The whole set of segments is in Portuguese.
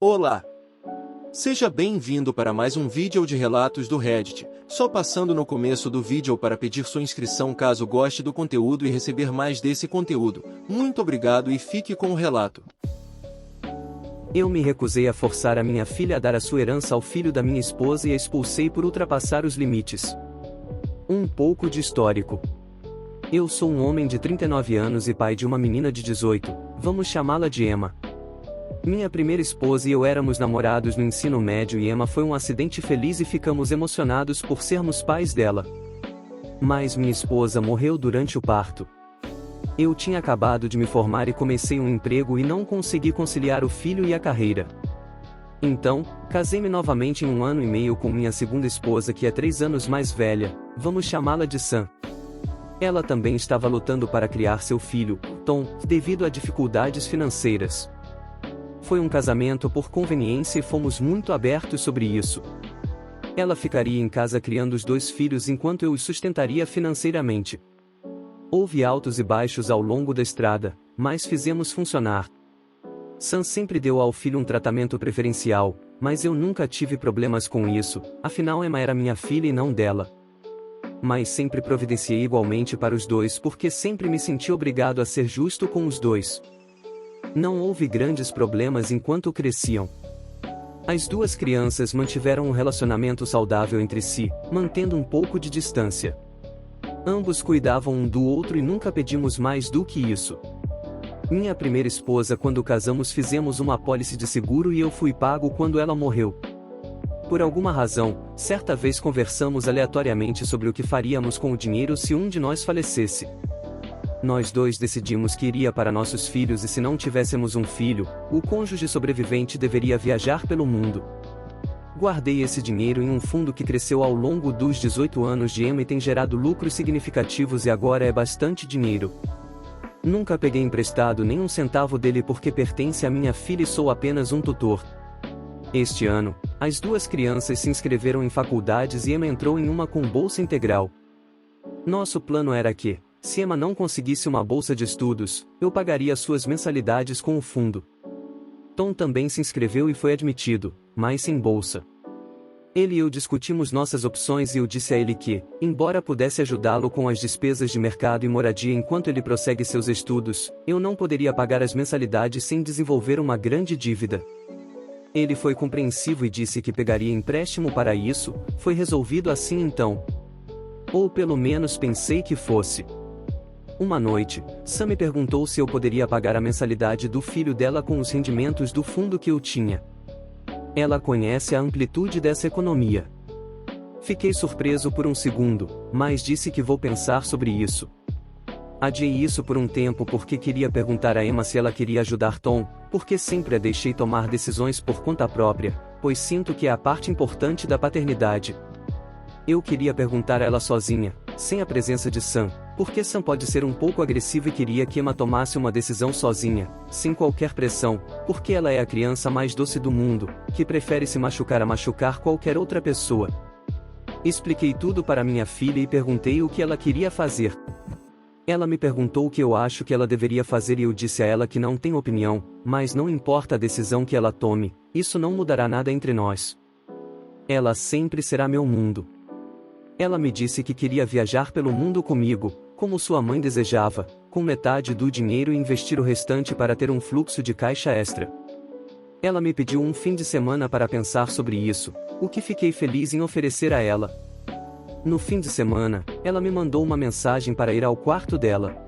Olá! Seja bem-vindo para mais um vídeo de relatos do Reddit. Só passando no começo do vídeo para pedir sua inscrição caso goste do conteúdo e receber mais desse conteúdo. Muito obrigado e fique com o relato. Eu me recusei a forçar a minha filha a dar a sua herança ao filho da minha esposa e a expulsei por ultrapassar os limites. Um pouco de histórico. Eu sou um homem de 39 anos e pai de uma menina de 18, vamos chamá-la de Emma. Minha primeira esposa e eu éramos namorados no ensino médio e Emma foi um acidente feliz e ficamos emocionados por sermos pais dela. Mas minha esposa morreu durante o parto. Eu tinha acabado de me formar e comecei um emprego e não consegui conciliar o filho e a carreira. Então, casei-me novamente em 1 ano e meio com minha segunda esposa que é 3 anos mais velha, vamos chamá-la de Sam. Ela também estava lutando para criar seu filho, Tom, devido a dificuldades financeiras. Foi um casamento por conveniência e fomos muito abertos sobre isso. Ela ficaria em casa criando os 2 filhos enquanto eu os sustentaria financeiramente. Houve altos e baixos ao longo da estrada, mas fizemos funcionar. Sam sempre deu ao filho um tratamento preferencial, mas eu nunca tive problemas com isso, afinal Emma era minha filha e não dela. Mas sempre providenciei igualmente para os 2 porque sempre me senti obrigado a ser justo com os 2. Não houve grandes problemas enquanto cresciam. As 2 crianças mantiveram um relacionamento saudável entre si, mantendo um pouco de distância. Ambos cuidavam um do outro e nunca pedimos mais do que isso. Minha primeira esposa, quando casamos, fizemos uma apólice de seguro e eu fui pago quando ela morreu. Por alguma razão, certa vez conversamos aleatoriamente sobre o que faríamos com o dinheiro se um de nós falecesse. Nós 2 decidimos que iria para nossos filhos e se não tivéssemos um filho, o cônjuge sobrevivente deveria viajar pelo mundo. Guardei esse dinheiro em um fundo que cresceu ao longo dos 18 anos de Emma e tem gerado lucros significativos e agora é bastante dinheiro. Nunca peguei emprestado nem um centavo dele porque pertence à minha filha e sou apenas um tutor. Este ano, as 2 crianças se inscreveram em faculdades e Emma entrou em uma com bolsa integral. Nosso plano era que, se Emma não conseguisse uma bolsa de estudos, eu pagaria suas mensalidades com o fundo. Tom também se inscreveu e foi admitido, mas sem bolsa. Ele e eu discutimos nossas opções e eu disse a ele que, embora pudesse ajudá-lo com as despesas de mercado e moradia enquanto ele prossegue seus estudos, eu não poderia pagar as mensalidades sem desenvolver uma grande dívida. Ele foi compreensivo e disse que pegaria empréstimo para isso, foi resolvido assim então. Ou pelo menos pensei que fosse. Uma noite, Sam me perguntou se eu poderia pagar a mensalidade do filho dela com os rendimentos do fundo que eu tinha. Ela conhece a amplitude dessa economia. Fiquei surpreso por um segundo, mas disse que vou pensar sobre isso. Adiei isso por um tempo porque queria perguntar a Emma se ela queria ajudar Tom, porque sempre a deixei tomar decisões por conta própria, pois sinto que é a parte importante da paternidade. Eu queria perguntar a ela sozinha, sem a presença de Sam, porque Sam pode ser um pouco agressivo e queria que Emma tomasse uma decisão sozinha, sem qualquer pressão, porque ela é a criança mais doce do mundo, que prefere se machucar a machucar qualquer outra pessoa. Expliquei tudo para minha filha e perguntei o que ela queria fazer. Ela me perguntou o que eu acho que ela deveria fazer e eu disse a ela que não tenho opinião, mas não importa a decisão que ela tome, isso não mudará nada entre nós. Ela sempre será meu mundo. Ela me disse que queria viajar pelo mundo comigo, como sua mãe desejava, com metade do dinheiro e investir o restante para ter um fluxo de caixa extra. Ela me pediu um fim de semana para pensar sobre isso, o que fiquei feliz em oferecer a ela. No fim de semana, ela me mandou uma mensagem para ir ao quarto dela.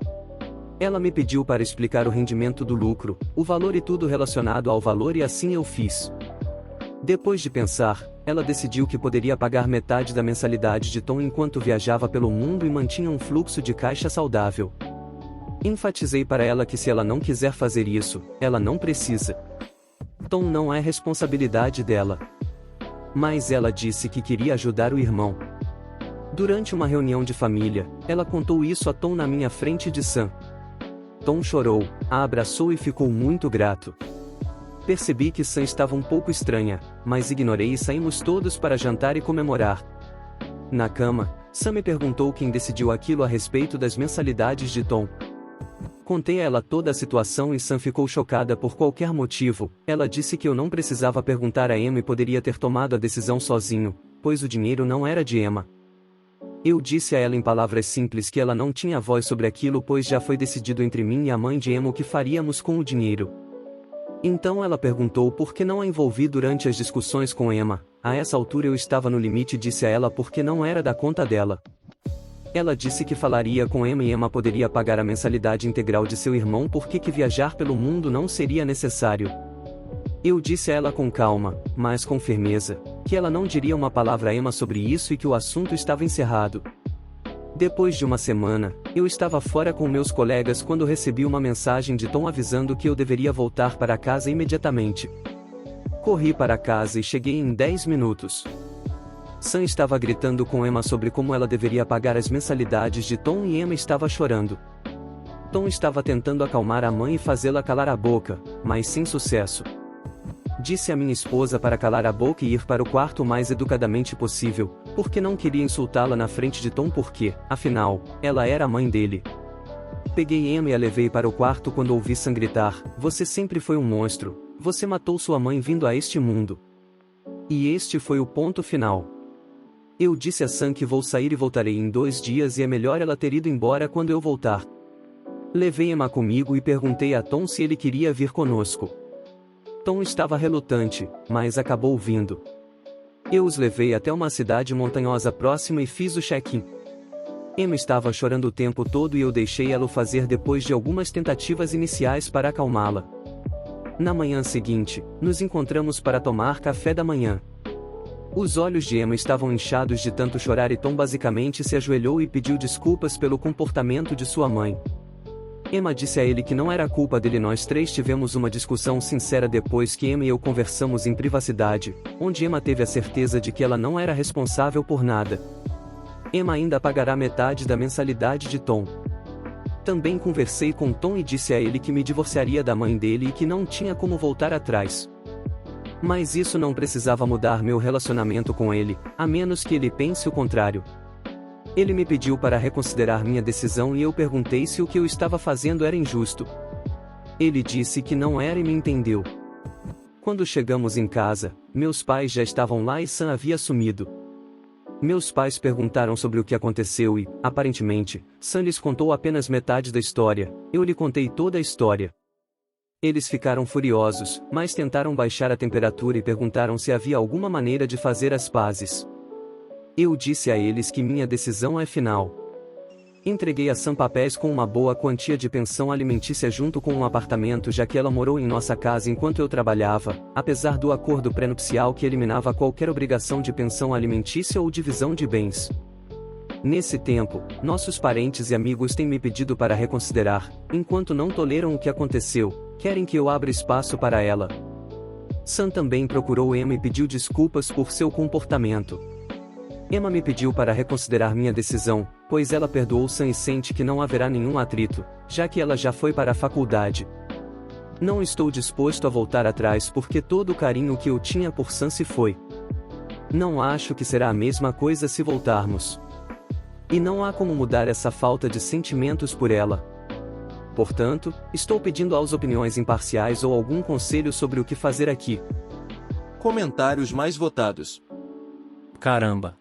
Ela me pediu para explicar o rendimento do lucro, o valor e tudo relacionado ao valor e assim eu fiz. Depois de pensar, ela decidiu que poderia pagar metade da mensalidade de Tom enquanto viajava pelo mundo e mantinha um fluxo de caixa saudável. Enfatizei para ela que se ela não quiser fazer isso, ela não precisa. Tom não é responsabilidade dela. Mas ela disse que queria ajudar o irmão. Durante uma reunião de família, ela contou isso a Tom na minha frente de Sam. Tom chorou, a abraçou e ficou muito grato. Percebi que Sam estava um pouco estranha, mas ignorei e saímos todos para jantar e comemorar. Na cama, Sam me perguntou quem decidiu aquilo a respeito das mensalidades de Tom. Contei a ela toda a situação e Sam ficou chocada por qualquer motivo. Ela disse que eu não precisava perguntar a Emma e poderia ter tomado a decisão sozinho, pois o dinheiro não era de Emma. Eu disse a ela em palavras simples que ela não tinha voz sobre aquilo, pois já foi decidido entre mim e a mãe de Emma o que faríamos com o dinheiro. Então ela perguntou por que não a envolvi durante as discussões com Emma. A essa altura eu estava no limite e disse a ela porque não era da conta dela. Ela disse que falaria com Emma e Emma poderia pagar a mensalidade integral de seu irmão porque que viajar pelo mundo não seria necessário. Eu disse a ela com calma, mas com firmeza, que ela não diria uma palavra a Emma sobre isso e que o assunto estava encerrado. Depois de uma semana, eu estava fora com meus colegas quando recebi uma mensagem de Tom avisando que eu deveria voltar para casa imediatamente. Corri para casa e cheguei em 10 minutos. Sam estava gritando com Emma sobre como ela deveria pagar as mensalidades de Tom e Emma estava chorando. Tom estava tentando acalmar a mãe e fazê-la calar a boca, mas sem sucesso. Disse a minha esposa para calar a boca e ir para o quarto o mais educadamente possível, porque não queria insultá-la na frente de Tom porque, afinal, ela era a mãe dele. Peguei Emma e a levei para o quarto quando ouvi Sam gritar: "Você sempre foi um monstro, você matou sua mãe vindo a este mundo." E este foi o ponto final. Eu disse a Sam que vou sair e voltarei em 2 dias e é melhor ela ter ido embora quando eu voltar. Levei Emma comigo e perguntei a Tom se ele queria vir conosco. Tom estava relutante, mas acabou vindo. Eu os levei até uma cidade montanhosa próxima e fiz o check-in. Emma estava chorando o tempo todo e eu deixei ela o fazer depois de algumas tentativas iniciais para acalmá-la. Na manhã seguinte, nos encontramos para tomar café da manhã. Os olhos de Emma estavam inchados de tanto chorar e Tom basicamente se ajoelhou e pediu desculpas pelo comportamento de sua mãe. Emma disse a ele que não era culpa dele. Nós três tivemos uma discussão sincera depois que Emma e eu conversamos em privacidade, onde Emma teve a certeza de que ela não era responsável por nada. Emma ainda pagará metade da mensalidade de Tom. Também conversei com Tom e disse a ele que me divorciaria da mãe dele e que não tinha como voltar atrás. Mas isso não precisava mudar meu relacionamento com ele, a menos que ele pense o contrário. Ele me pediu para reconsiderar minha decisão e eu perguntei se o que eu estava fazendo era injusto. Ele disse que não era e me entendeu. Quando chegamos em casa, meus pais já estavam lá e Sam havia sumido. Meus pais perguntaram sobre o que aconteceu e, aparentemente, Sam lhes contou apenas metade da história. Eu lhe contei toda a história. Eles ficaram furiosos, mas tentaram baixar a temperatura e perguntaram se havia alguma maneira de fazer as pazes. Eu disse a eles que minha decisão é final. Entreguei a Sam papéis com uma boa quantia de pensão alimentícia junto com um apartamento, já que ela morou em nossa casa enquanto eu trabalhava, apesar do acordo pré-nupcial que eliminava qualquer obrigação de pensão alimentícia ou divisão de bens. Nesse tempo, nossos parentes e amigos têm me pedido para reconsiderar, enquanto não toleram o que aconteceu, querem que eu abra espaço para ela. Sam também procurou Emma e pediu desculpas por seu comportamento. Emma me pediu para reconsiderar minha decisão, pois ela perdoou Sam e sente que não haverá nenhum atrito, já que ela já foi para a faculdade. Não estou disposto a voltar atrás porque todo o carinho que eu tinha por Sam se foi. Não acho que será a mesma coisa se voltarmos. E não há como mudar essa falta de sentimentos por ela. Portanto, estou pedindo às opiniões imparciais ou algum conselho sobre o que fazer aqui. Comentários mais votados. Caramba!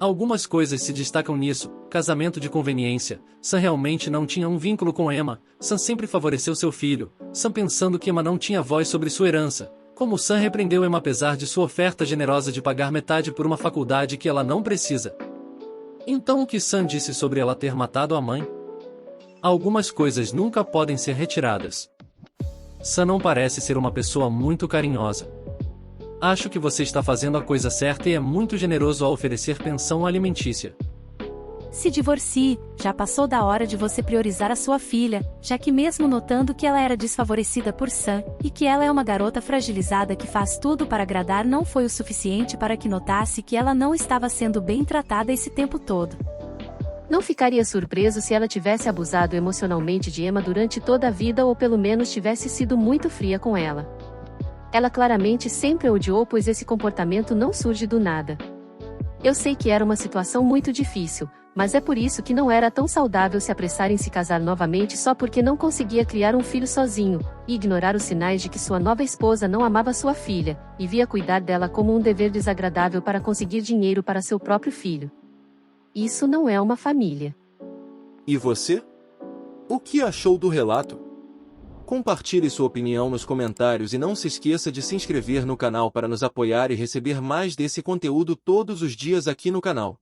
Algumas coisas se destacam nisso. Casamento de conveniência. Sam realmente não tinha um vínculo com Emma. Sam sempre favoreceu seu filho. Sam pensando que Emma não tinha voz sobre sua herança. Como Sam repreendeu Emma apesar de sua oferta generosa de pagar metade por uma faculdade que ela não precisa. Então o que Sam disse sobre ela ter matado a mãe? Algumas coisas nunca podem ser retiradas. Sam não parece ser uma pessoa muito carinhosa. Acho que você está fazendo a coisa certa e é muito generoso ao oferecer pensão alimentícia. Se divorcie, já passou da hora de você priorizar a sua filha, já que mesmo notando que ela era desfavorecida por Sam, e que ela é uma garota fragilizada que faz tudo para agradar, não foi o suficiente para que notasse que ela não estava sendo bem tratada esse tempo todo. Não ficaria surpreso se ela tivesse abusado emocionalmente de Emma durante toda a vida ou pelo menos tivesse sido muito fria com ela. Ela claramente sempre a odiou, pois esse comportamento não surge do nada. Eu sei que era uma situação muito difícil, Mas é por isso que não era tão saudável se apressar em se casar novamente só porque não conseguia criar um filho sozinho, e ignorar os sinais de que sua nova esposa não amava sua filha, e via cuidar dela como um dever desagradável para conseguir dinheiro para seu próprio filho. Isso não é uma família. E você? O que achou do relato? Compartilhe sua opinião nos comentários e não se esqueça de se inscrever no canal para nos apoiar e receber mais desse conteúdo todos os dias aqui no canal.